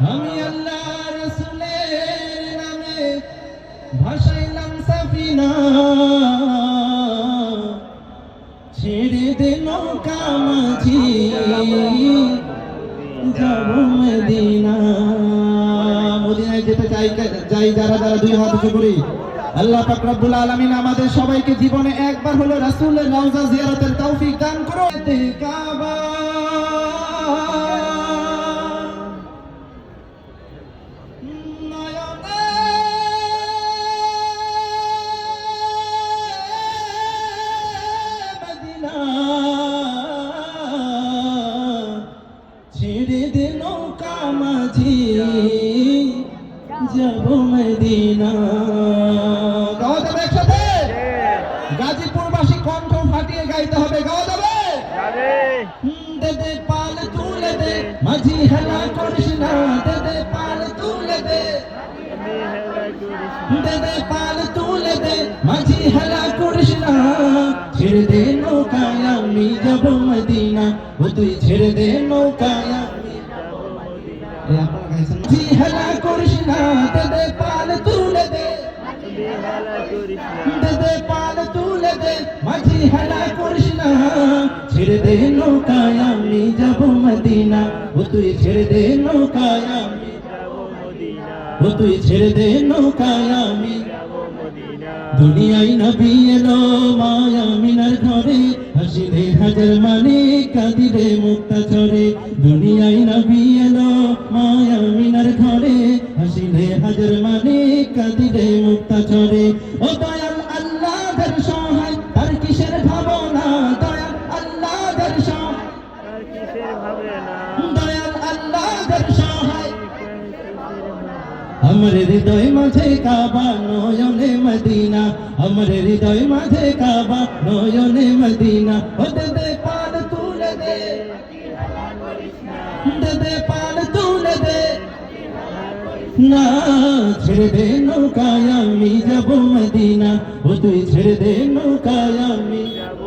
আমি আল্লাহ রাসূলের নামে ভাসাইলাম সাফিনা, ছেড়ে দে নৌকা মাঝি যাব মদিনা। মদিনায় যেতে চাই যারা যারা দুই হাত উঁচু করি। আল্লাহ পাক রব্বুল আলামিন আমাদের সবাইকে জীবনে একবার হলো রাসূলের রওজা জিয়ারতের তৌফিক দান করুন। কাবা ছেড়ে দে নৌকা মাঝি যাব মদিনা। গাওয়া যাবে একসাথে? গাজীপুরবাসী কণ্ঠ ফাটিয়ে গাইতে হবে। গাওয়া যাবে? দে দে পাল তুলে দে মাঝি হেলা করিস না, দে দে পাল তুলে দে, দে দে পাল তুলে দে মাঝি হেলা করিস না, ছেড়ে দে নৌকায় আমি যাব মদিনা। ও তুই ছেড়ে দে নৌকায় আমি যাব মদিনা। মাঝি হেলা করিস না, দে দে পাল তুলে দে, দে দে পাল তুলে দে মাঝি হেলা করিস না, ছেড়ে দে নৌকায় আমি যাব মদিনা। ও তুই ছেড়ে দে নৌকায় আমি যাব মদিনা, ও তুই ছেড়ে দে নৌকায় আমি যাব মদিনা। দুনিয়ায় নবী এলো মায়া মিনার ঘরে, হাসিলে হাজার মানে কাঁদিলে মুক্তা ঝরে। দুনিয়ায় নবী এলো মায়া মিনার ঘরে, হাসিলে হাজার মানে কাঁদিলে মুক্তা ঝরে। ও দয়াল আল্লাহ দের সহায় তার কিসের ভাবনা, দয়াল আল্লাহ দের সহায় তার কিসের ভাবনা, দয়াল আল্লাহ দের সহায়। আমার হৃদয় মাঝে কাবা নয়নে মদিনা, আমার হৃদয় মাঝে কাবা নয়নে মদিনা। ও দে দে পাল তুলে দে, দে দে পাল তুলে দে না, ছেড়ে দে নৌকায় আমি যাব মদিনা। ও তুই ছেড়ে দে নৌকায় আমি যাব